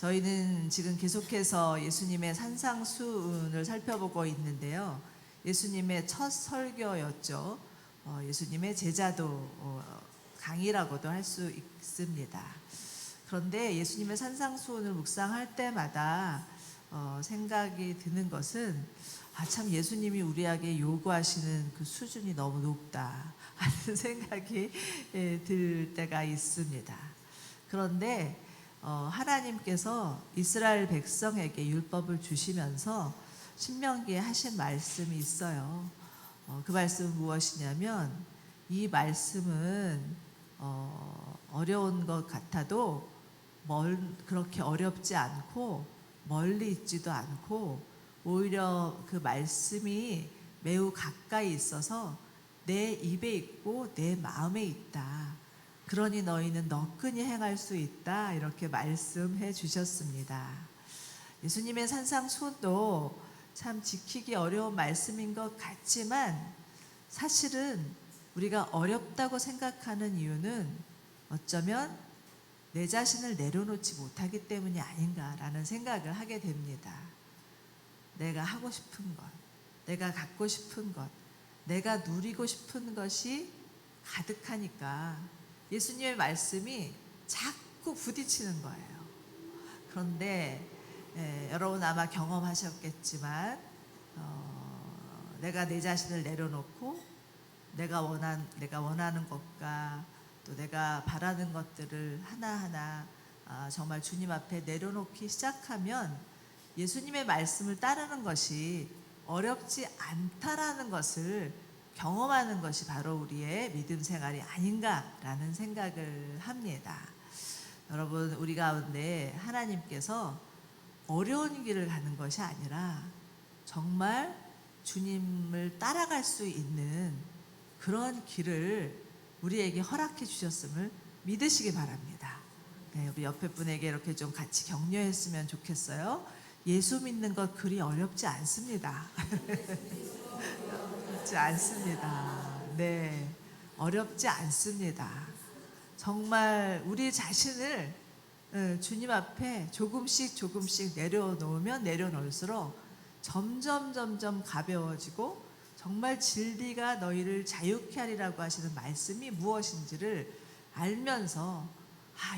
저희는 지금 계속해서 예수님의 산상수훈을 살펴보고 있는데요. 예수님의 첫 설교였죠. 예수님의 제자도 강의라고도 할 수 있습니다. 그런데 예수님의 산상수훈을 묵상할 때마다 생각이 드는 것은 참 예수님이 우리에게 요구하시는 그 수준이 너무 높다 하는 생각이 들 때가 있습니다. 그런데 하나님께서 이스라엘 백성에게 율법을 주시면서 신명기에 하신 말씀이 있어요. 그 말씀은 무엇이냐면, 이 말씀은 어려운 것 같아도 그렇게 어렵지 않고 멀리 있지도 않고 오히려 그 말씀이 매우 가까이 있어서 내 입에 있고 내 마음에 있다. 그러니 너희는 너끈히 행할 수 있다. 이렇게 말씀해 주셨습니다. 예수님의 산상수훈도 참 지키기 어려운 말씀인 것 같지만, 사실은 우리가 어렵다고 생각하는 이유는 어쩌면 내 자신을 내려놓지 못하기 때문이 아닌가라는 생각을 하게 됩니다. 내가 하고 싶은 것, 내가 갖고 싶은 것, 내가 누리고 싶은 것이 가득하니까 예수님의 말씀이 자꾸 부딪히는 거예요. 그런데 여러분 아마 경험하셨겠지만, 내가 내 자신을 내려놓고 내가 원하는 것과 또 내가 바라는 것들을 하나하나 정말 주님 앞에 내려놓기 시작하면 예수님의 말씀을 따르는 것이 어렵지 않다라는 것을 경험하는 것이 바로 우리의 믿음 생활이 아닌가라는 생각을 합니다. 여러분, 우리 가운데 하나님께서 어려운 길을 가는 것이 아니라 정말 주님을 따라갈 수 있는 그런 길을 우리에게 허락해 주셨음을 믿으시기 바랍니다. 네, 우리 옆에 분에게 이렇게 좀 같이 격려했으면 좋겠어요. 예수 믿는 것 그리 어렵지 않습니다. 어렵지 않습니다. 네, 어렵지 않습니다. 정말 우리 자신을 주님 앞에 조금씩 내려놓으면 내려놓을수록 점점 가벼워지고, 정말 진리가 너희를 자유케 하리라고 하시는 말씀이 무엇인지를 알면서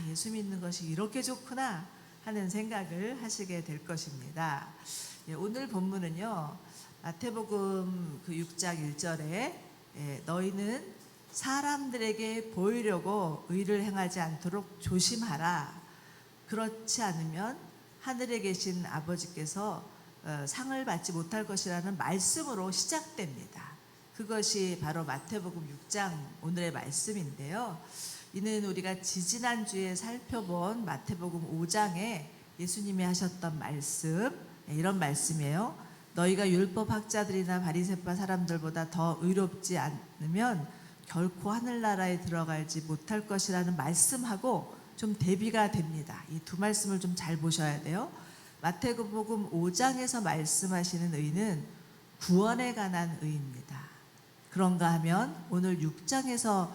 예수 믿는 것이 이렇게 좋구나 하는 생각을 하시게 될 것입니다. 오늘 본문은요, 마태복음 그 6장 1절에 너희는 사람들에게 보이려고 의를 행하지 않도록 조심하라. 그렇지 않으면 하늘에 계신 아버지께서 상을 받지 못할 것이라는 말씀으로 시작됩니다. 그것이 바로 마태복음 6장 오늘의 말씀인데요. 이는 우리가 지지난주에 살펴본 마태복음 5장에 예수님이 하셨던 말씀, 이런 말씀이에요. 너희가 율법학자들이나 바리새파 사람들보다 더 의롭지 않으면 결코 하늘나라에 들어가지 못할 것이라는 말씀하고 좀 대비가 됩니다. 이 두 말씀을 좀 잘 보셔야 돼요. 마태복음 5장에서 말씀하시는 의는 구원에 관한 의입니다. 그런가 하면 오늘 6장에서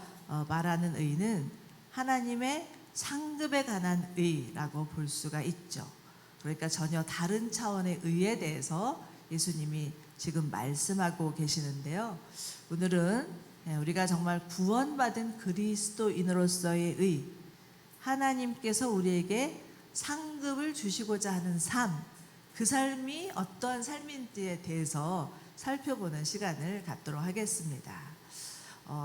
말하는 의는 하나님의 상급에 관한 의라고 볼 수가 있죠. 그러니까 전혀 다른 차원의 의에 대해서 예수님이 지금 말씀하고 계시는데요. 오늘은 우리가 정말 구원받은 그리스도인으로서의 의, 하나님께서 우리에게 상급을 주시고자 하는 삶, 그 삶이 어떠한 삶인지에 대해서 살펴보는 시간을 갖도록 하겠습니다.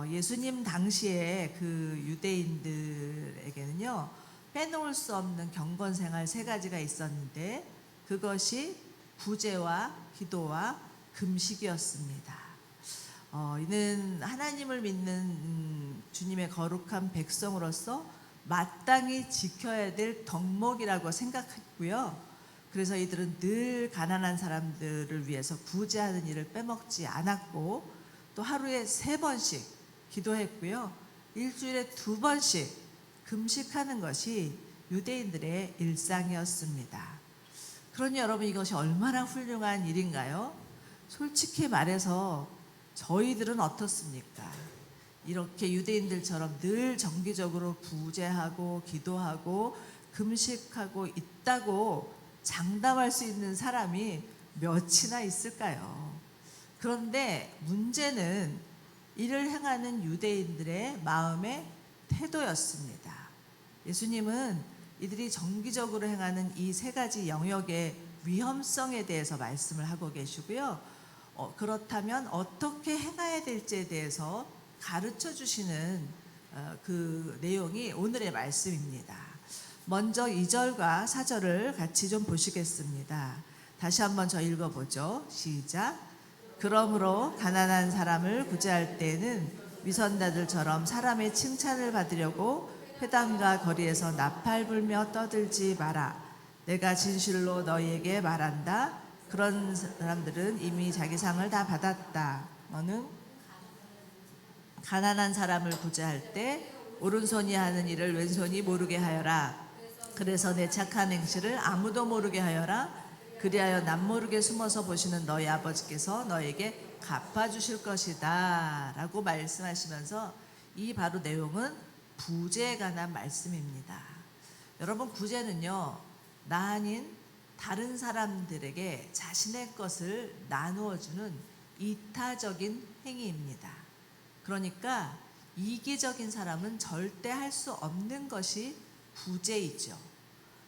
예수님 당시에 그 유대인들에게는요, 빼놓을 수 없는 경건생활 3가지가 있었는데, 그것이 구제와 기도와 금식이었습니다. 이는 하나님을 믿는 주님의 거룩한 백성으로서 마땅히 지켜야 될 덕목이라고 생각했고요. 그래서 이들은 늘 가난한 사람들을 위해서 구제하는 일을 빼먹지 않았고, 또 하루에 3번씩 기도했고요. 일주일에 2번씩 금식하는 것이 유대인들의 일상이었습니다. 그러니 여러분, 이것이 얼마나 훌륭한 일인가요? 솔직히 말해서 저희들은 어떻습니까? 이렇게 유대인들처럼 늘 정기적으로 구제하고 기도하고 금식하고 있다고 장담할 수 있는 사람이 몇이나 있을까요? 그런데 문제는 이를 행하는 유대인들의 마음의 태도였습니다. 예수님은 이들이 정기적으로 행하는 이 세 가지 영역의 위험성에 대해서 말씀을 하고 계시고요. 그렇다면 어떻게 행해야 될지에 대해서 가르쳐 주시는 그 내용이 오늘의 말씀입니다. 먼저 2절과 4절을 같이 좀 보시겠습니다. 다시 한번 저 읽어보죠. 시작. 그러므로 가난한 사람을 구제할 때에는 위선자들처럼 사람의 칭찬을 받으려고 회당과 거리에서 나팔 불며 떠들지 마라. 내가 진실로 너희에게 말한다. 그런 사람들은 이미 자기 상을 다 받았다. 너는 가난한 사람을 구제할 때 오른손이 하는 일을 왼손이 모르게 하여라. 그래서 내 착한 행실을 아무도 모르게 하여라. 그리하여 남 모르게 숨어서 보시는 너희 아버지께서 너에게 갚아주실 것이다 라고 말씀하시면서 이 바로 내용은 부제에 관한 말씀입니다. 여러분, 구제는요, 나 아닌 다른 사람들에게 자신의 것을 나누어주는 이타적인 행위입니다. 그러니까 이기적인 사람은 절대 할 수 없는 것이 구제이죠.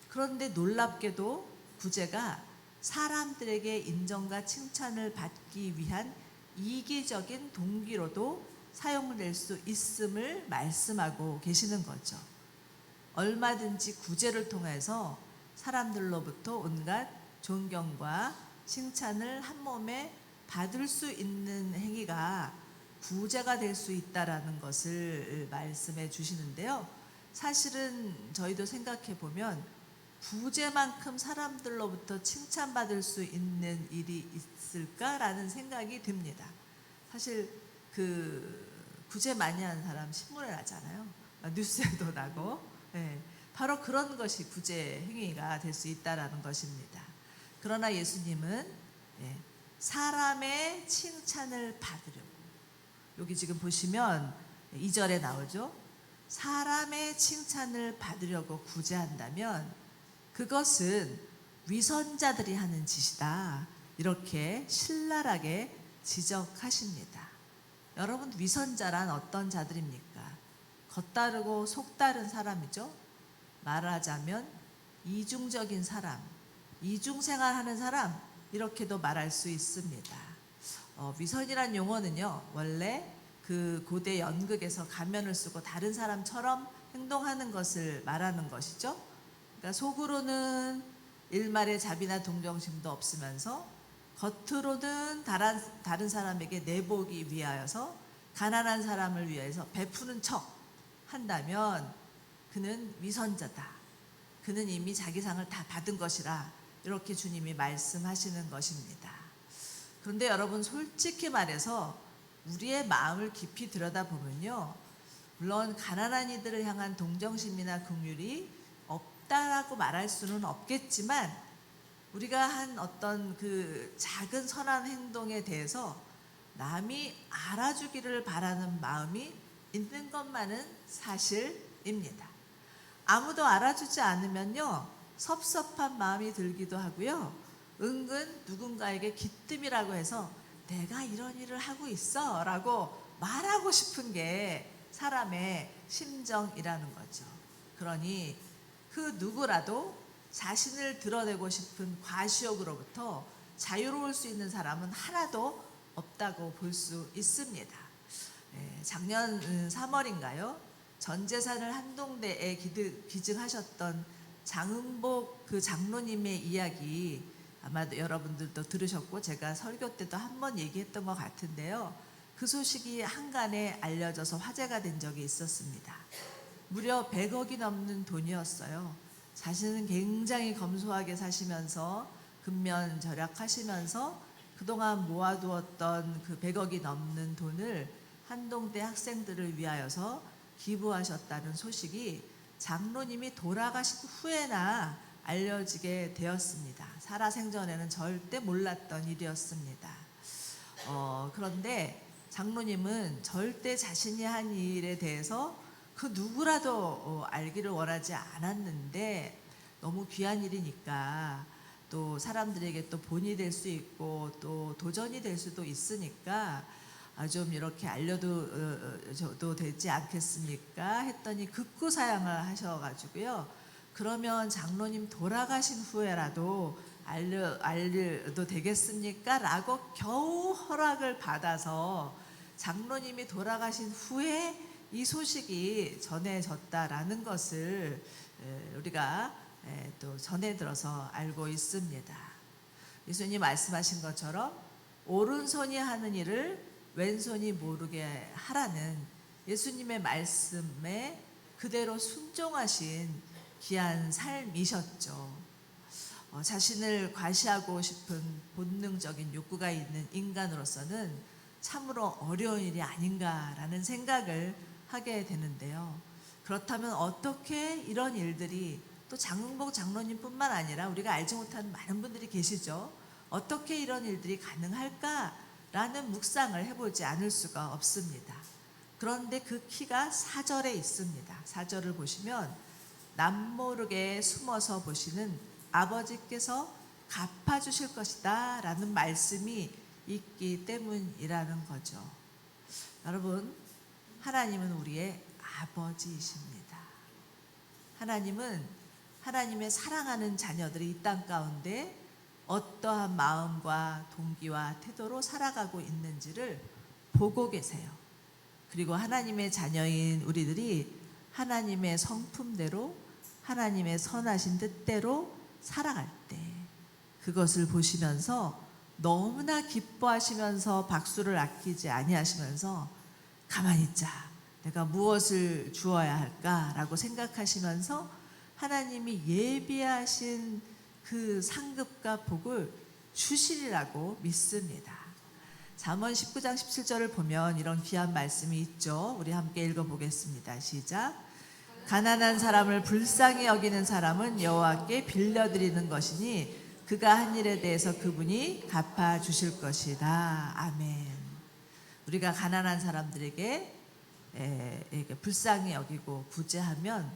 그런데 놀랍게도 구제가 사람들에게 인정과 칭찬을 받기 위한 이기적인 동기로도 사용될 수 있음을 말씀하고 계시는 거죠. 얼마든지 구제를 통해서 사람들로부터 온갖 존경과 칭찬을 한 몸에 받을 수 있는 행위가 구제가 될 수 있다라는 것을 말씀해 주시는데요. 사실은 저희도 생각해 보면 구제만큼 사람들로부터 칭찬받을 수 있는 일이 있을까라는 생각이 듭니다. 사실 그 구제 많이 하는 사람 신문에 나잖아요. 뉴스에도 나고. 네, 바로 그런 것이 구제 행위가 될 수 있다라는 것입니다. 그러나 예수님은 사람의 칭찬을 받으려고, 여기 지금 보시면 2절에 나오죠. 사람의 칭찬을 받으려고 구제한다면 그것은 위선자들이 하는 짓이다. 이렇게 신랄하게 지적하십니다. 여러분, 위선자란 어떤 자들입니까? 겉다르고 속다른 사람이죠. 말하자면 이중적인 사람, 이중생활하는 사람, 이렇게도 말할 수 있습니다. 위선이란 용어는요, 원래 그 고대 연극에서 가면을 쓰고 다른 사람처럼 행동하는 것을 말하는 것이죠. 그러니까 속으로는 일말의 자비나 동정심도 없으면서 겉으로는 다른 사람에게 내보기 위하여서 가난한 사람을 위해서 베푸는 척 한다면 그는 위선자다. 그는 이미 자기 상을 다 받은 것이라, 이렇게 주님이 말씀하시는 것입니다. 그런데 여러분, 솔직히 말해서 우리의 마음을 깊이 들여다보면요, 물론 가난한 이들을 향한 동정심이나 긍휼이 없다라고 말할 수는 없겠지만 우리가 한 어떤 그 작은 선한 행동에 대해서 남이 알아주기를 바라는 마음이 있는 것만은 사실입니다. 아무도 알아주지 않으면요, 섭섭한 마음이 들기도 하고요, 은근 누군가에게 기뜸이라고 해서 내가 이런 일을 하고 있어 라고 말하고 싶은 게 사람의 심정이라는 거죠. 그러니 그 누구라도 자신을 드러내고 싶은 과시욕으로부터 자유로울 수 있는 사람은 하나도 없다고 볼 수 있습니다. 작년 3월인가요? 전 재산을 한동대에 기증하셨던 장은복 그 장로님의 이야기, 아마 여러분들도 들으셨고 제가 설교 때도 한번 얘기했던 것 같은데요. 그 소식이 한간에 알려져서 화제가 된 적이 있었습니다. 무려 100억이 넘는 돈이었어요. 자신은 굉장히 검소하게 사시면서 근면 절약하시면서 그동안 모아두었던 그 100억이 넘는 돈을 한동대 학생들을 위하여서 기부하셨다는 소식이 장로님이 돌아가신 후에나 알려지게 되었습니다. 살아생전에는 절대 몰랐던 일이었습니다. 그런데 장로님은 절대 자신이 한 일에 대해서 그 누구라도 알기를 원하지 않았는데 너무 귀한 일이니까 또 사람들에게 또 본이 될 수 있고 또 도전이 될 수도 있으니까 좀 이렇게 알려도 되지 않겠습니까? 했더니 극구 사양을 하셔가지고요. 그러면 장로님 돌아가신 후에라도 알려도 되겠습니까? 라고 겨우 허락을 받아서 장로님이 돌아가신 후에 이 소식이 전해졌다라는 것을 우리가 또 전해 들어서 알고 있습니다. 예수님 말씀하신 것처럼 오른손이 하는 일을 왼손이 모르게 하라는 예수님의 말씀에 그대로 순종하신 귀한 삶이셨죠. 자신을 과시하고 싶은 본능적인 욕구가 있는 인간으로서는 참으로 어려운 일이 아닌가라는 생각을 하게 되는데요. 그렇다면 어떻게 이런 일들이 또 장흥복 장로님뿐만 아니라 우리가 알지 못하는 많은 분들이 계시죠. 어떻게 이런 일들이 가능할까라는 묵상을 해보지 않을 수가 없습니다. 그런데 그 키가 4절에 있습니다. 4절을 보시면 남모르게 숨어서 보시는 아버지께서 갚아주실 것이다 라는 말씀이 있기 때문이라는 거죠. 여러분, 하나님은 우리의 아버지이십니다. 하나님은 하나님의 사랑하는 자녀들이 이 땅 가운데 어떠한 마음과 동기와 태도로 살아가고 있는지를 보고 계세요. 그리고 하나님의 자녀인 우리들이 하나님의 성품대로 하나님의 선하신 뜻대로 살아갈 때 그것을 보시면서 너무나 기뻐하시면서 박수를 아끼지 아니하시면서 가만히 있자, 내가 무엇을 주어야 할까라고 생각하시면서 하나님이 예비하신 그 상급과 복을 주시리라고 믿습니다. 잠언 19장 17절을 보면 이런 귀한 말씀이 있죠. 우리 함께 읽어보겠습니다. 시작. 가난한 사람을 불쌍히 여기는 사람은 여호와께 빌려드리는 것이니 그가 한 일에 대해서 그분이 갚아주실 것이다. 아멘. 우리가 가난한 사람들에게 불쌍히 여기고 구제하면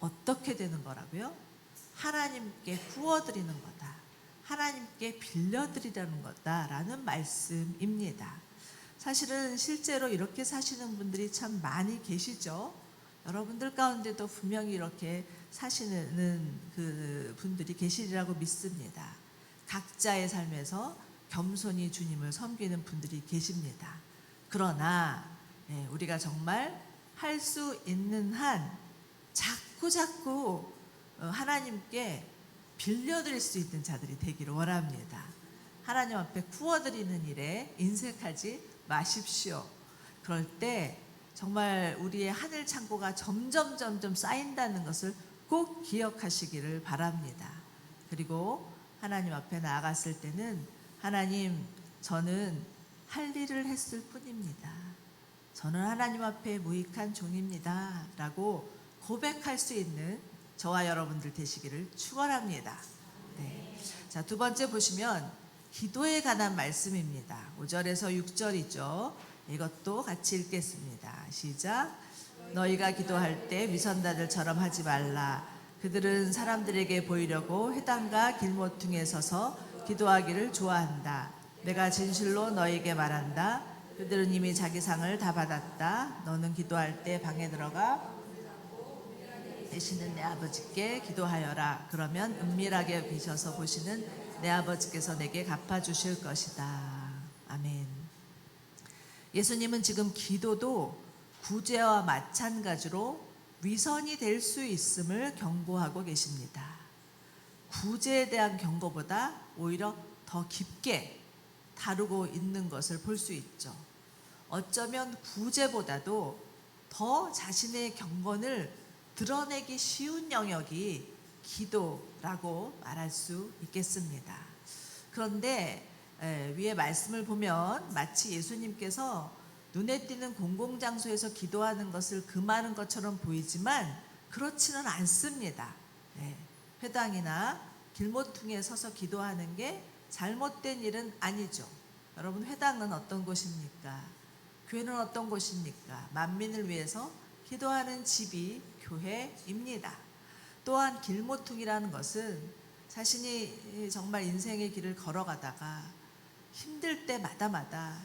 어떻게 되는 거라고요? 하나님께 구워드리는 거다. 하나님께 빌려드리라는 거다라는 말씀입니다. 사실은 실제로 이렇게 사시는 분들이 참 많이 계시죠. 여러분들 가운데도 분명히 이렇게 사시는 그 분들이 계시리라고 믿습니다. 각자의 삶에서 겸손히 주님을 섬기는 분들이 계십니다. 그러나 우리가 정말 할 수 있는 한 자꾸 하나님께 빌려드릴 수 있는 자들이 되기를 원합니다. 하나님 앞에 구워드리는 일에 인색하지 마십시오. 그럴 때 정말 우리의 하늘 창고가 점점 쌓인다는 것을 꼭 기억하시기를 바랍니다. 그리고 하나님 앞에 나아갔을 때는 하나님, 저는 할 일을 했을 뿐입니다. 저는 하나님 앞에 무익한 종입니다 라고 고백할 수 있는 저와 여러분들 되시기를 축원합니다. 네. 자, 두 번째 보시면 기도에 관한 말씀입니다. 5절에서 6절이죠. 이것도 같이 읽겠습니다. 시작. 너희가 기도할 때 위선자들처럼 하지 말라. 그들은 사람들에게 보이려고 회당과 길모퉁이에 서서 기도하기를 좋아한다. 내가 진실로 너희에게 말한다. 그들은 이미 자기 상을 다 받았다. 너는 기도할 때 방에 들어가 계시는 내 아버지께 기도하여라. 그러면 은밀하게 계셔서 보시는 내 아버지께서 내게 갚아주실 것이다. 아멘. 예수님은 지금 기도도 구제와 마찬가지로 위선이 될 수 있음을 경고하고 계십니다. 구제에 대한 경고보다 오히려 더 깊게 다루고 있는 것을 볼 수 있죠. 어쩌면 구제보다도 더 자신의 경건을 드러내기 쉬운 영역이 기도라고 말할 수 있겠습니다. 그런데 위에 말씀을 보면 마치 예수님께서 눈에 띄는 공공장소에서 기도하는 것을 금하는 것처럼 보이지만 그렇지는 않습니다. 회당이나 길모퉁이에 서서 기도하는 게 잘못된 일은 아니죠. 여러분, 회당은 어떤 곳입니까? 교회는 어떤 곳입니까? 만민을 위해서 기도하는 집이 교회입니다. 또한 길모퉁이라는 것은 자신이 정말 인생의 길을 걸어가다가 힘들 때마다마다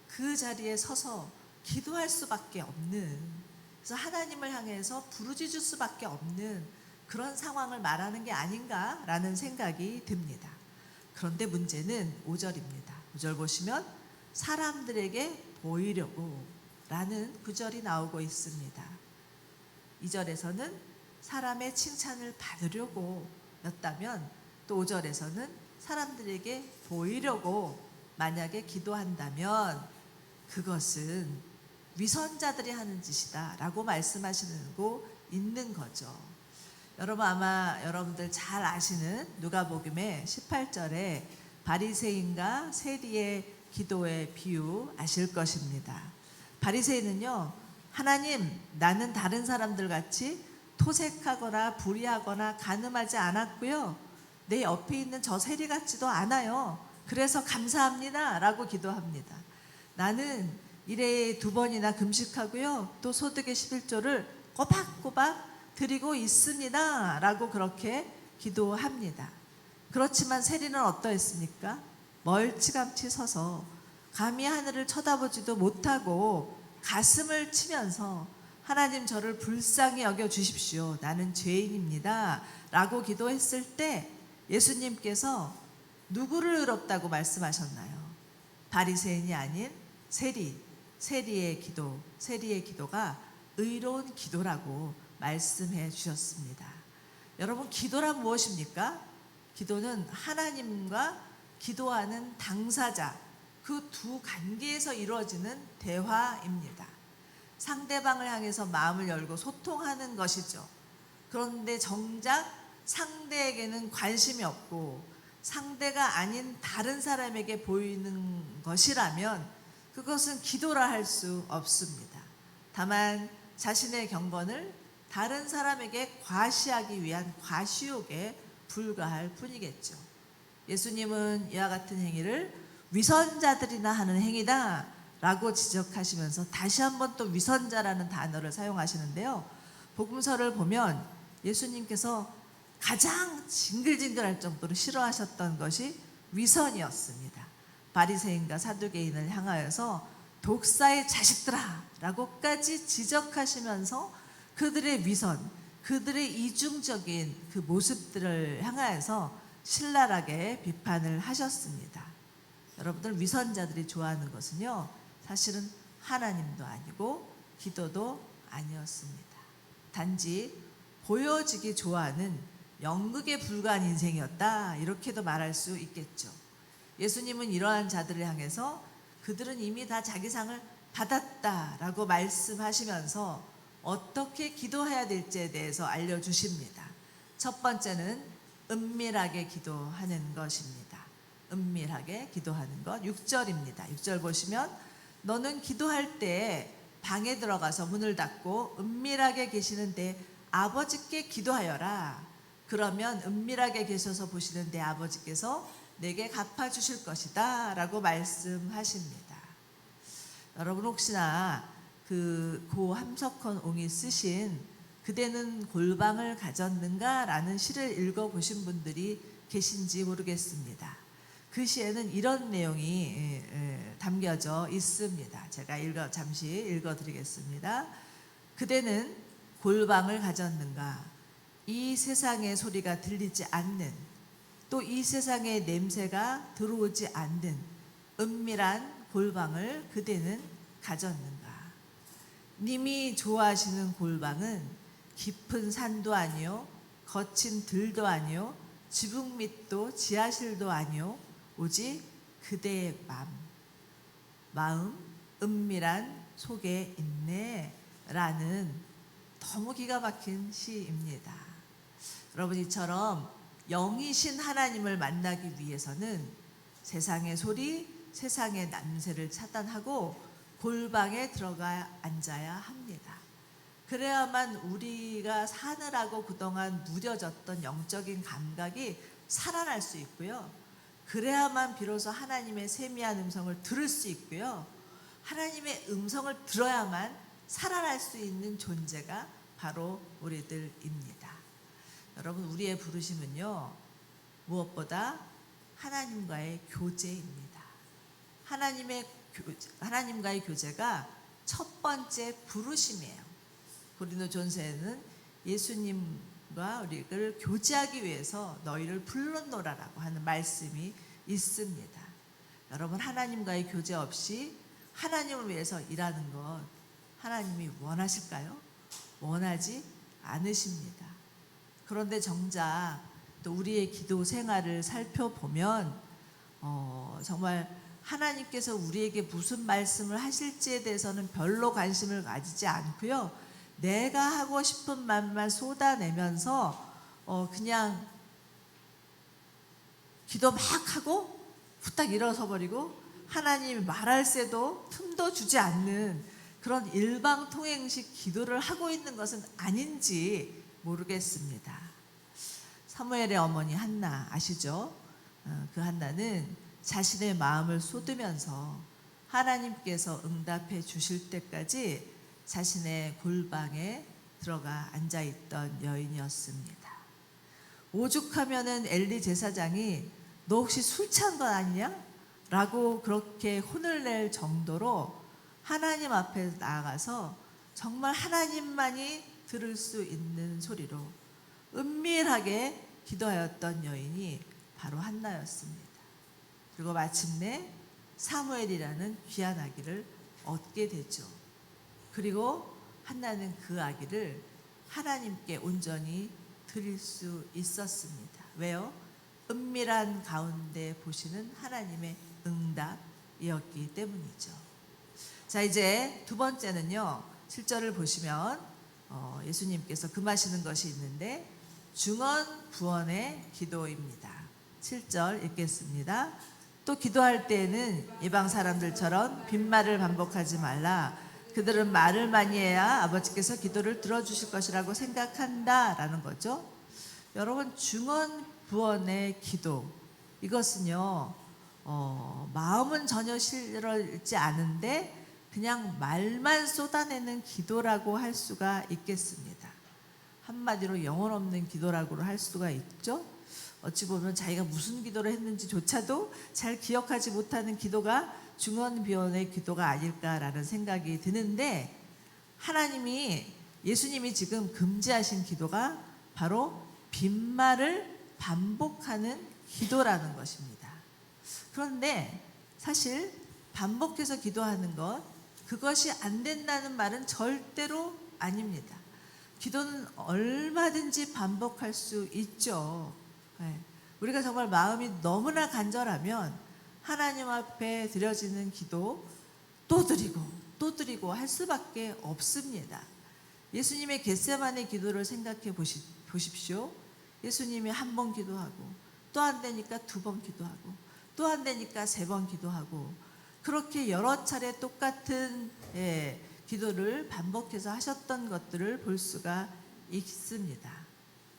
그 자리에 서서 기도할 수밖에 없는, 그래서 하나님을 향해서 부르짖을 수밖에 없는 그런 상황을 말하는 게 아닌가라는 생각이 듭니다. 그런데 문제는 5절입니다. 5절 보시면 사람들에게 보이려고 라는 구절이 나오고 있습니다. 2절에서는 사람의 칭찬을 받으려고 였다면, 또 5절에서는 사람들에게 보이려고 만약에 기도한다면 그것은 위선자들이 하는 짓이다 라고 말씀하시고 있는 거죠. 여러분, 아마 여러분들 잘 아시는 누가복음의 18절에 바리새인과 세리의 기도의 비유 아실 것입니다. 바리새인은요, 하나님, 나는 다른 사람들 같이 토색하거나 불의하거나 간음하지 않았고요, 내 옆에 있는 저 세리 같지도 않아요. 그래서 감사합니다 라고 기도합니다. 나는 일에 2번이나 금식하고요, 또 소득의 11조를 꼬박꼬박 드리고 있습니다 라고 그렇게 기도합니다. 그렇지만 세리는 어떠했습니까? 멀찌감치 서서 감히 하늘을 쳐다보지도 못하고 가슴을 치면서 하나님, 저를 불쌍히 여겨 주십시오, 나는 죄인입니다 라고 기도했을 때 예수님께서 누구를 의롭다고 말씀하셨나요? 바리새인이 아닌 세리의 기도가 의로운 기도라고 말씀해 주셨습니다. 여러분, 기도란 무엇입니까? 기도는 하나님과 기도하는 당사자, 그 두 관계에서 이루어지는 대화입니다. 상대방을 향해서 마음을 열고 소통하는 것이죠. 그런데 정작 상대에게는 관심이 없고 상대가 아닌 다른 사람에게 보이는 것이라면 그것은 기도라 할 수 없습니다. 다만 자신의 경건을 다른 사람에게 과시하기 위한 과시욕에 불과할 뿐이겠죠. 예수님은 이와 같은 행위를 위선자들이나 하는 행위다 라고 지적하시면서 다시 한번 또 위선자라는 단어를 사용하시는데요, 복음서를 보면 예수님께서 가장 징글징글할 정도로 싫어하셨던 것이 위선이었습니다. 바리새인과 사두개인을 향하여서 독사의 자식들아 라고까지 지적하시면서 그들의 위선, 그들의 이중적인 그 모습들을 향하여서 신랄하게 비판을 하셨습니다. 여러분들, 위선자들이 좋아하는 것은요, 사실은 하나님도 아니고 기도도 아니었습니다. 단지 보여지기 좋아하는 연극에 불과한 인생이었다, 이렇게도 말할 수 있겠죠. 예수님은 이러한 자들을 향해서 그들은 이미 다 자기 상을 받았다라고 말씀하시면서 어떻게 기도해야 될지에 대해서 알려주십니다. 첫 번째는 은밀하게 기도하는 것입니다. 은밀하게 기도하는 것. 6절입니다. 6절 보시면 너는 기도할 때 방에 들어가서 문을 닫고 은밀하게 계시는 내 아버지께 기도하여라. 그러면 은밀하게 계셔서 보시는 내 아버지께서 내게 갚아주실 것이다 라고 말씀하십니다. 여러분, 혹시나 그 고 함석헌 옹이 쓰신 그대는 골방을 가졌는가 라는 시를 읽어보신 분들이 계신지 모르겠습니다. 그 시에는 이런 내용이 담겨져 있습니다. 제가 잠시 읽어드리겠습니다. 그대는 골방을 가졌는가? 이 세상의 소리가 들리지 않는, 또 이 세상의 냄새가 들어오지 않는 은밀한 골방을 그대는 가졌는가? 님이 좋아하시는 골방은 깊은 산도 아니요, 거친 들도 아니요, 지붕 밑도 지하실도 아니요, 오직 그대의 마음 은밀한 속에 있네 라는 너무 기가 막힌 시입니다. 여러분, 이처럼 영이신 하나님을 만나기 위해서는 세상의 소리, 세상의 냄새를 차단하고 골방에 들어가 앉아야 합니다. 그래야만 우리가 사느라고 그동안 무뎌졌던 영적인 감각이 살아날 수 있고요, 그래야만 비로소 하나님의 세미한 음성을 들을 수 있고요, 하나님의 음성을 들어야만 살아날 수 있는 존재가 바로 우리들입니다. 여러분, 우리의 부르심은요, 무엇보다 하나님과의 교제입니다. 하나님과의 교제가 첫 번째 부르심이에요. 고린도 전서에는 예수님과 우리를 교제하기 위해서 너희를 불렀노라라고 하는 말씀이 있습니다. 여러분, 하나님과의 교제 없이 하나님을 위해서 일하는 것 하나님이 원하실까요? 원하지 않으십니다. 그런데 정작 또 우리의 기도 생활을 살펴보면 정말 하나님께서 우리에게 무슨 말씀을 하실지에 대해서는 별로 관심을 가지지 않고요. 내가 하고 싶은 말만 쏟아내면서 그냥 기도 막 하고 후딱 일어서 버리고 하나님이 말할 새도 틈도 주지 않는 그런 일방통행식 기도를 하고 있는 것은 아닌지 모르겠습니다. 사무엘의 어머니 한나 아시죠? 그 한나는 자신의 마음을 쏟으면서 하나님께서 응답해 주실 때까지 자신의 골방에 들어가 앉아있던 여인이었습니다. 오죽하면은 엘리 제사장이 너 혹시 술 취한 건 아니냐? 라고 그렇게 혼을 낼 정도로 하나님 앞에 나아가서 정말 하나님만이 들을 수 있는 소리로 은밀하게 기도하였던 여인이 바로 한나였습니다. 그리고 마침내 사무엘이라는 귀한 아기를 얻게 되죠. 그리고 한나는 그 아기를 하나님께 온전히 드릴 수 있었습니다. 왜요? 은밀한 가운데 보시는 하나님의 응답이었기 때문이죠. 자, 이제 두 번째는요, 7절을 보시면 예수님께서 금하시는 것이 있는데 중언부언의 기도입니다. 7절 읽겠습니다. 또 기도할 때에는 이방 사람들처럼 빈말을 반복하지 말라. 그들은 말을 많이 해야 아버지께서 기도를 들어주실 것이라고 생각한다 라는 거죠. 여러분, 중언부언의 기도, 이것은요 마음은 전혀 싫지 않은데 그냥 말만 쏟아내는 기도라고 할 수가 있겠습니다. 한마디로 영혼 없는 기도라고 할 수가 있죠. 어찌 보면 자기가 무슨 기도를 했는지조차도 잘 기억하지 못하는 기도가 중언비언의 기도가 아닐까라는 생각이 드는데, 예수님이 지금 금지하신 기도가 바로 빈말을 반복하는 기도라는 것입니다. 그런데 사실 반복해서 기도하는 것, 그것이 안 된다는 말은 절대로 아닙니다. 기도는 얼마든지 반복할 수 있죠. 우리가 정말 마음이 너무나 간절하면 하나님 앞에 드려지는 기도 또 드리고 또 드리고 할 수밖에 없습니다. 예수님의 겟세마네 기도를 생각해 보십시오. 예수님이 한 번 기도하고 또 안 되니까 두 번 기도하고 또 안 되니까 세 번 기도하고 그렇게 여러 차례 똑같은 기도를 반복해서 하셨던 것들을 볼 수가 있습니다.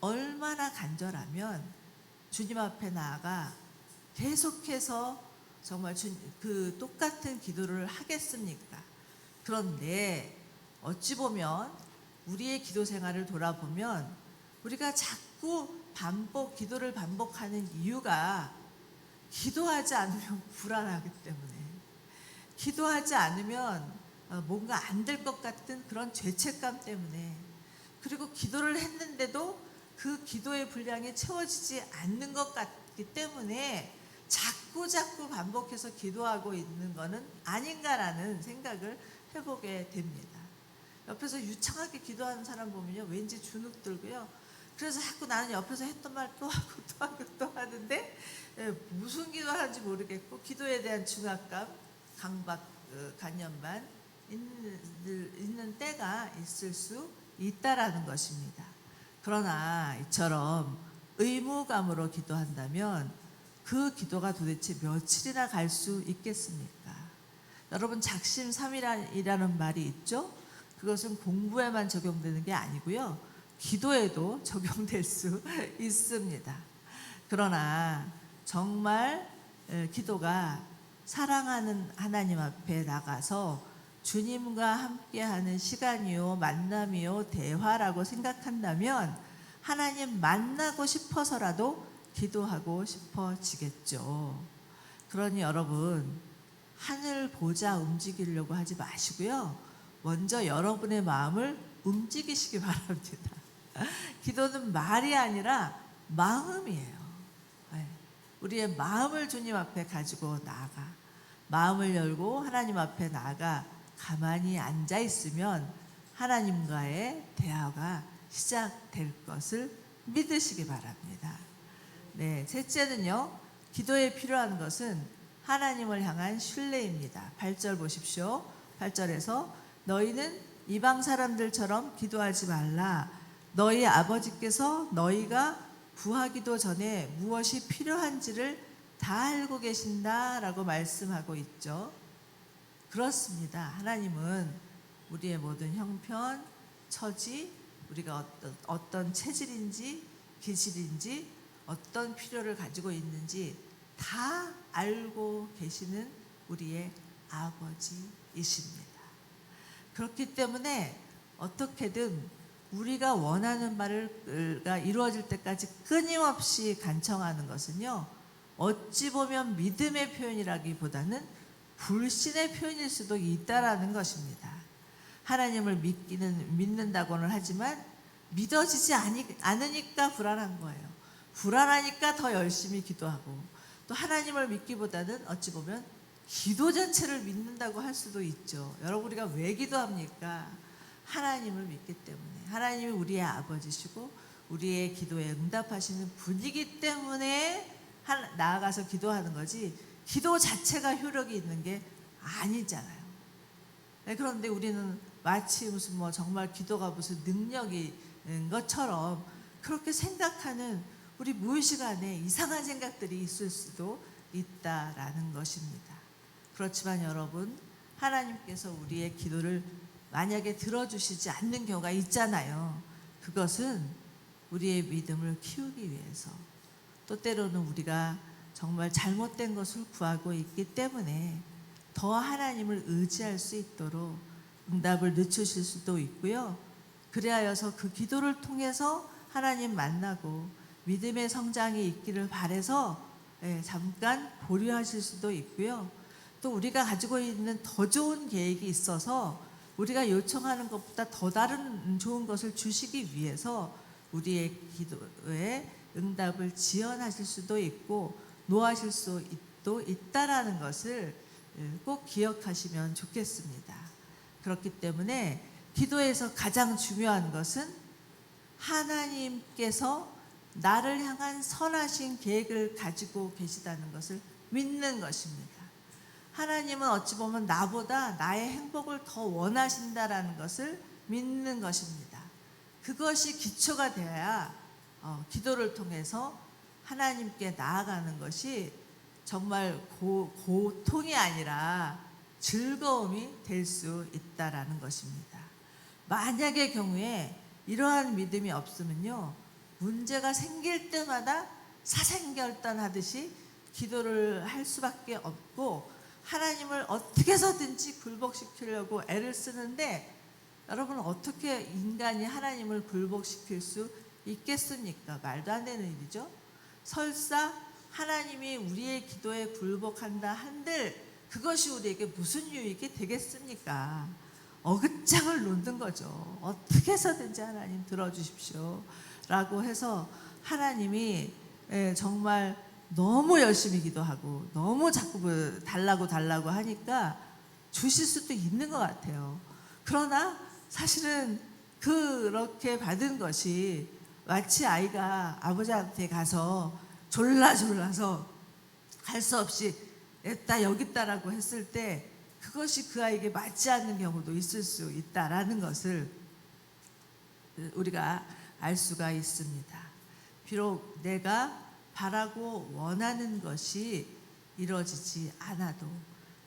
얼마나 간절하면 주님 앞에 나아가 계속해서 정말 그 똑같은 기도를 하겠습니까? 그런데 어찌 보면 우리의 기도 생활을 돌아보면 우리가 자꾸 기도를 반복하는 이유가 기도하지 않으면 불안하기 때문에, 기도하지 않으면 뭔가 안 될 것 같은 그런 죄책감 때문에, 그리고 기도를 했는데도 그 기도의 분량이 채워지지 않는 것 같기 때문에 자꾸 반복해서 기도하고 있는 것은 아닌가라는 생각을 해보게 됩니다. 옆에서 유창하게 기도하는 사람 보면요, 왠지 주눅 들고요. 그래서 자꾸 나는 옆에서 했던 말 또 하고 또 하고 또 하는데 무슨 기도하는지 모르겠고 기도에 대한 중압감, 강박관념만 있는 때가 있을 수 있다라는 것입니다. 그러나 이처럼 의무감으로 기도한다면 그 기도가 도대체 며칠이나 갈 수 있겠습니까? 여러분, 작심삼일이라는 말이 있죠? 그것은 공부에만 적용되는 게 아니고요, 기도에도 적용될 수 있습니다. 그러나 정말 기도가 사랑하는 하나님 앞에 나가서 주님과 함께하는 시간이요, 만남이요, 대화라고 생각한다면 하나님 만나고 싶어서라도 기도하고 싶어지겠죠. 그러니 여러분, 하늘 보자 움직이려고 하지 마시고요. 먼저 여러분의 마음을 움직이시기 바랍니다. 기도는 말이 아니라 마음이에요. 네. 우리의 마음을 주님 앞에 가지고 나아가, 마음을 열고 하나님 앞에 나아가 가만히 앉아 있으면 하나님과의 대화가 시작될 것을 믿으시기 바랍니다. 네, 셋째는요, 기도에 필요한 것은 하나님을 향한 신뢰입니다. 8절 보십시오. 8절에서 너희는 이방 사람들처럼 기도하지 말라. 너희 아버지께서 너희가 구하기도 전에 무엇이 필요한지를 다 알고 계신다라고 말씀하고 있죠. 그렇습니다. 하나님은 우리의 모든 형편, 처지, 우리가 어떤 체질인지 기질인지 어떤 필요를 가지고 있는지 다 알고 계시는 우리의 아버지이십니다. 그렇기 때문에 어떻게든 우리가 원하는 바가 이루어질 때까지 끊임없이 간청하는 것은요, 어찌 보면 믿음의 표현이라기보다는 불신의 표현일 수도 있다라는 것입니다. 하나님을 믿는다고는 하지만 믿어지지 않으니까 불안한 거예요. 불안하니까 더 열심히 기도하고, 또 하나님을 믿기보다는 어찌 보면 기도 자체를 믿는다고 할 수도 있죠. 여러분, 우리가 왜 기도합니까? 하나님을 믿기 때문에. 하나님이 우리의 아버지시고 우리의 기도에 응답하시는 분이기 때문에 나아가서 기도하는 거지, 기도 자체가 효력이 있는 게 아니잖아요. 네, 그런데 우리는 마치 무슨 정말 기도가 무슨 능력이 있는 것처럼 그렇게 생각하는 우리 무의식 안에 이상한 생각들이 있을 수도 있다라는 것입니다. 그렇지만 여러분, 하나님께서 우리의 기도를 만약에 들어주시지 않는 경우가 있잖아요. 그것은 우리의 믿음을 키우기 위해서, 또 때로는 우리가 정말 잘못된 것을 구하고 있기 때문에 더 하나님을 의지할 수 있도록 응답을 늦추실 수도 있고요. 그리하여서 그 기도를 통해서 하나님 만나고 믿음의 성장이 있기를 바라서 잠깐 보류하실 수도 있고요. 또 우리가 가지고 있는 더 좋은 계획이 있어서 우리가 요청하는 것보다 더 다른 좋은 것을 주시기 위해서 우리의 기도에 응답을 지연하실 수도 있고 노하실 수도 있다라는 것을 꼭 기억하시면 좋겠습니다. 그렇기 때문에 기도에서 가장 중요한 것은 하나님께서 나를 향한 선하신 계획을 가지고 계시다는 것을 믿는 것입니다. 하나님은 어찌 보면 나보다 나의 행복을 더 원하신다라는 것을 믿는 것입니다. 그것이 기초가 되어야 기도를 통해서 하나님께 나아가는 것이 정말 고통이 아니라 즐거움이 될 수 있다라는 것입니다. 만약의 경우에 이러한 믿음이 없으면요, 문제가 생길 때마다 사생결단하듯이 기도를 할 수밖에 없고 하나님을 어떻게 해서든지 굴복시키려고 애를 쓰는데, 여러분, 어떻게 인간이 하나님을 굴복시킬 수 있겠습니까? 말도 안 되는 일이죠. 설사 하나님이 우리의 기도에 굴복한다 한들 그것이 우리에게 무슨 유익이 되겠습니까? 어긋장을 놓는 거죠. 어떻게 해서든지 하나님 들어주십시오 라고 해서 하나님이 정말 너무 열심히 기도하고 너무 자꾸 달라고 하니까 주실 수도 있는 것 같아요. 그러나 사실은 그렇게 받은 것이 마치 아이가 아버지한테 가서 졸라서 할 수 없이 했다 여기 있다라고 했을 때 그것이 그 아이에게 맞지 않는 경우도 있을 수 있다라는 것을 우리가 알 수가 있습니다. 비록 내가 바라고 원하는 것이 이루어지지 않아도,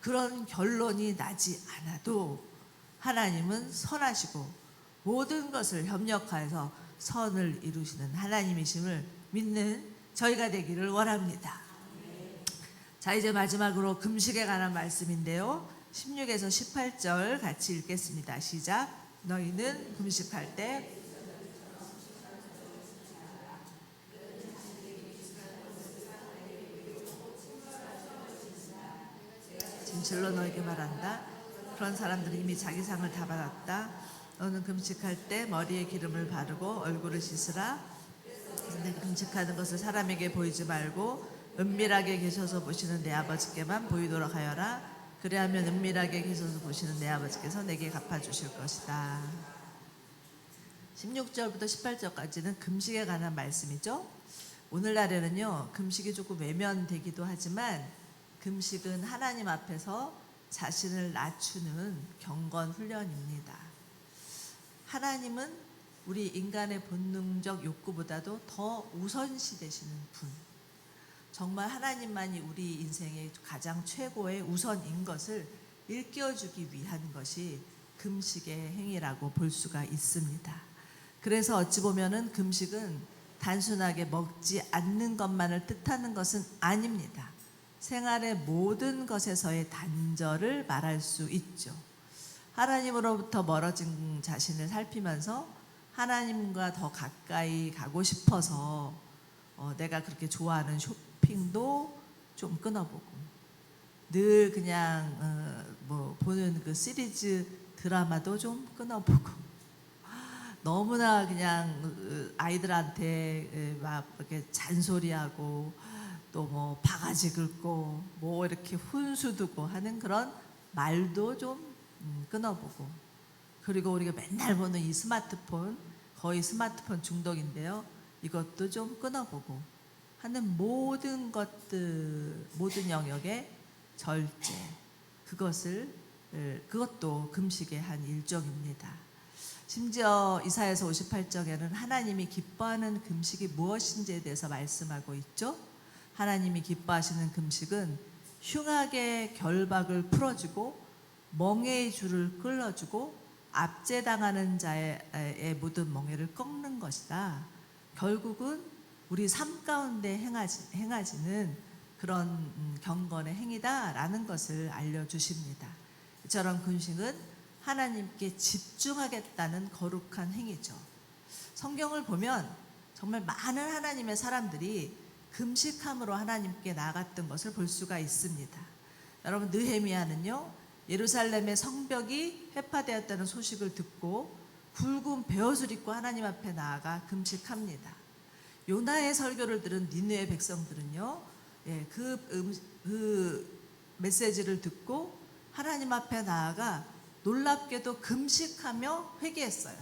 그런 결론이 나지 않아도 하나님은 선하시고 모든 것을 협력하여서 선을 이루시는 하나님이심을 믿는 저희가 되기를 원합니다. 자, 이제 마지막으로 금식에 관한 말씀인데요. 16에서 18절 같이 읽겠습니다. 시작. 너희는 금식할 때 진실로 너에게 말한다. 그런 사람들은 이미 자기 상을 다 받았다. 너는 금식할 때 머리에 기름을 바르고 얼굴을 씻으라. 근데 금식하는 것을 사람에게 보이지 말고 은밀하게 계셔서 보시는 내 아버지께만 보이도록 하여라. 그래야면 은밀하게 계셔서 보시는 내 아버지께서 내게 갚아주실 것이다. 16절부터 18절까지는 금식에 관한 말씀이죠. 오늘날에는요, 금식이 조금 외면되기도 하지만 금식은 하나님 앞에서 자신을 낮추는 경건 훈련입니다. 하나님은 우리 인간의 본능적 욕구보다도 더 우선시 되시는 분. 정말 하나님만이 우리 인생의 가장 최고의 우선인 것을 일깨워주기 위한 것이 금식의 행위라고 볼 수가 있습니다. 그래서 어찌 보면은 금식은 단순하게 먹지 않는 것만을 뜻하는 것은 아닙니다. 생활의 모든 것에서의 단절을 말할 수 있죠. 하나님으로부터 멀어진 자신을 살피면서 하나님과 더 가까이 가고 싶어서 내가 그렇게 좋아하는 쇼핑도 좀 끊어보고, 늘 그냥 보는 그 시리즈 드라마도 좀 끊어보고, 너무나 그냥 아이들한테 막 이렇게 잔소리하고 또 뭐 바가지 긁고 뭐 이렇게 훈수 두고 하는 그런 말도 좀 끊어보고, 그리고 우리가 맨날 보는 이 스마트폰, 거의 스마트폰 중독인데요. 이것도 좀 끊어보고 하는 모든 것들, 모든 영역의 절제, 그것도 금식의 한 일종입니다. 심지어 이사야서 58장에는 하나님이 기뻐하는 금식이 무엇인지에 대해서 말씀하고 있죠. 하나님이 기뻐하시는 금식은 흉악의 결박을 풀어주고 멍에의 줄을 끌어주고 압제당하는 자의 묻은 멍에를 꺾는 것이다. 결국은 우리 삶 가운데 행하지는 그런 경건의 행위다라는 것을 알려주십니다. 이처럼 금식은 하나님께 집중하겠다는 거룩한 행위죠. 성경을 보면 정말 많은 하나님의 사람들이 금식함으로 하나님께 나아갔던 것을 볼 수가 있습니다. 여러분, 느헤미야는요, 예루살렘의 성벽이 회파되었다는 소식을 듣고 굵은 베옷을 입고 하나님 앞에 나아가 금식합니다. 요나의 설교를 들은 니느웨 백성들은요, 그 메시지를 듣고 하나님 앞에 나아가 놀랍게도 금식하며 회개했어요.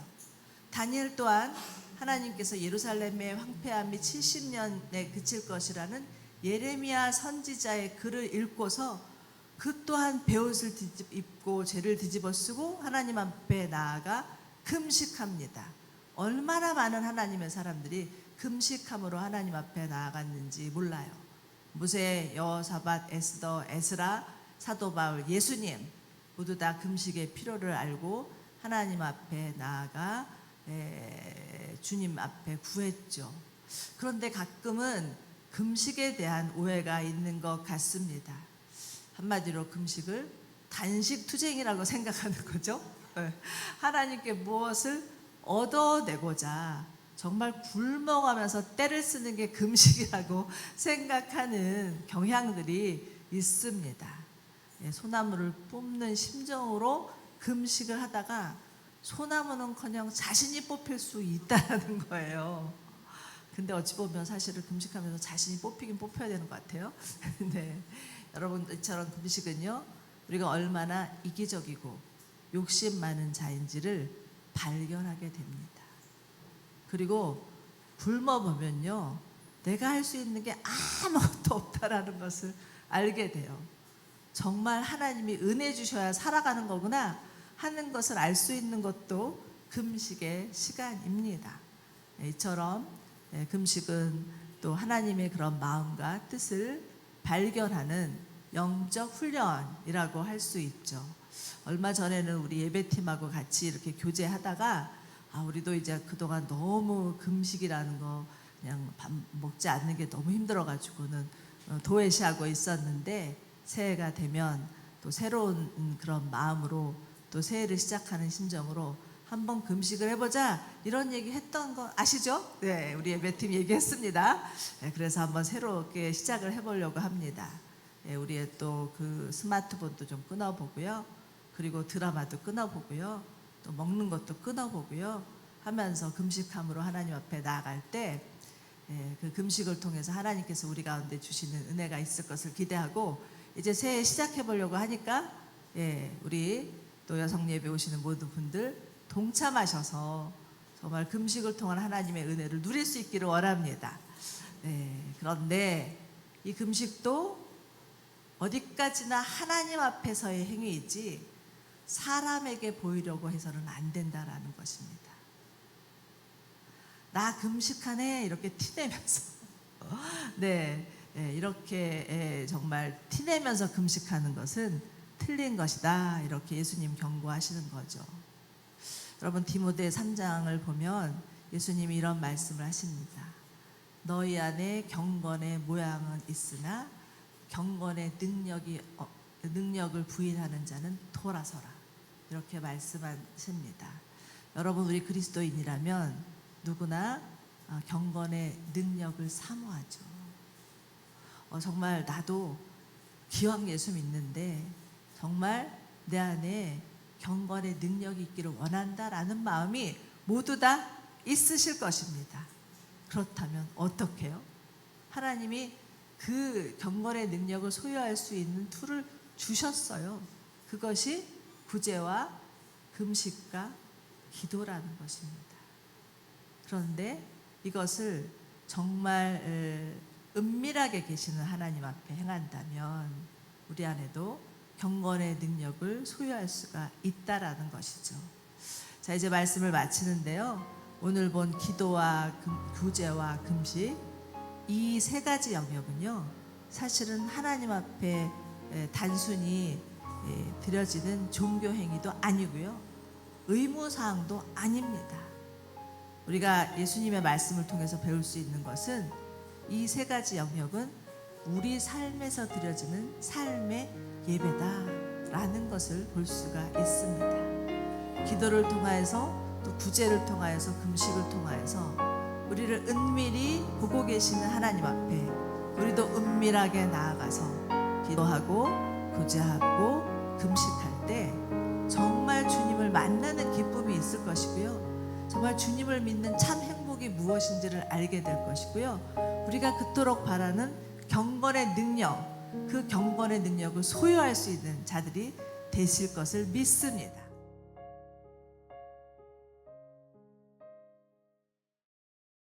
다니엘 또한 하나님께서 예루살렘의 황폐함이 70년에 그칠 것이라는 예레미야 선지자의 글을 읽고서 그 또한 베옷을 입고 죄를 뒤집어 쓰고 하나님 앞에 나아가 금식합니다. 얼마나 많은 하나님의 사람들이 금식함으로 하나님 앞에 나아갔는지 몰라요. 모세, 여호사밧, 에스더, 에스라, 사도 바울, 예수님 모두 다 금식의 필요를 알고 하나님 앞에 나아가 주님 앞에 구했죠. 그런데 가끔은 금식에 대한 오해가 있는 것 같습니다. 한마디로 금식을 단식투쟁이라고 생각하는 거죠. 하나님께 무엇을 얻어내고자 정말 굶어가면서 때를 쓰는 게 금식이라고 생각하는 경향들이 있습니다. 소나무를 뽑는 심정으로 금식을 하다가 소나무는커녕 자신이 뽑힐 수 있다는 거예요. 근데 어찌 보면 사실은 금식하면서 자신이 뽑히긴 뽑혀야 되는 것 같아요. 네. 여러분들처럼 금식은요, 우리가 얼마나 이기적이고 욕심 많은 자인지를 발견하게 됩니다. 그리고 굶어보면요, 내가 할 수 있는 게 아무것도 없다라는 것을 알게 돼요. 정말 하나님이 은혜 주셔야 살아가는 거구나 하는 것을 알 수 있는 것도 금식의 시간입니다. 이처럼 금식은 또 하나님의 그런 마음과 뜻을 발견하는 영적 훈련이라고 할 수 있죠. 얼마 전에는 우리 예배팀하고 같이 이렇게 교제하다가 우리도 이제 그동안 너무 금식이라는 거 그냥 밥 먹지 않는 게 너무 힘들어가지고는 도외시하고 있었는데 새해가 되면 또 새로운 그런 마음으로 또 새해를 시작하는 심정으로 한번 금식을 해보자 이런 얘기 했던 거 아시죠? 네, 우리 예배팀 얘기했습니다. 네, 그래서 한번 새롭게 시작을 해보려고 합니다. 네, 우리의 또 그 스마트폰도 좀 끊어보고요. 그리고 드라마도 끊어보고요. 또 먹는 것도 끊어보고요. 하면서 금식함으로 하나님 앞에 나아갈 때 그 금식을 통해서 하나님께서 우리 가운데 주시는 은혜가 있을 것을 기대하고 이제 새해 시작해 보려고 하니까 우리 또 여성 예배 오시는 모든 분들 동참하셔서 정말 금식을 통한 하나님의 은혜를 누릴 수 있기를 원합니다. 그런데 이 금식도 어디까지나 하나님 앞에서의 행위이지 사람에게 보이려고 해서는 안 된다라는 것입니다. 나 금식하네 이렇게 티내면서 이렇게 정말 티내면서 금식하는 것은 틀린 것이다 이렇게 예수님 경고하시는 거죠. 여러분 디모데 3장을 보면 예수님이 이런 말씀을 하십니다. 너희 안에 경건의 모양은 있으나 경건의 능력을 부인하는 자는 돌아서라 이렇게 말씀하십니다. 여러분 우리 그리스도인이라면 누구나 경건의 능력을 사모하죠. 정말 나도 기왕 예수 믿는데 정말 내 안에 경건의 능력이 있기를 원한다라는 마음이 모두 다 있으실 것입니다. 그렇다면 어떻게 해요? 하나님이 그 경건의 능력을 소유할 수 있는 툴을 주셨어요. 그것이 구제와 금식과 기도라는 것입니다. 그런데 이것을 정말 은밀하게 계시는 하나님 앞에 행한다면 우리 안에도 경건의 능력을 소유할 수가 있다라는 것이죠. 자, 이제 말씀을 마치는데요. 오늘 본 기도와 구제와 금식 이 세 가지 영역은요. 사실은 하나님 앞에 단순히 드려지는 종교 행위도 아니고요. 의무사항도 아닙니다. 우리가 예수님의 말씀을 통해서 배울 수 있는 것은 이 세 가지 영역은 우리 삶에서 드려지는 삶의 예배다라는 것을 볼 수가 있습니다. 기도를 통하여서 또 구제를 통하여서 금식을 통하여서 우리를 은밀히 보고 계시는 하나님 앞에 우리도 은밀하게 나아가서 기도하고 구제하고 금식할 때 정말 주님을 만나는 기쁨이 있을 것이고요. 정말 주님을 믿는 참 행복이 무엇인지를 알게 될 것이고요. 우리가 그토록 바라는 경건의 능력, 그 경건의 능력을 소유할 수 있는 자들이 되실 것을 믿습니다.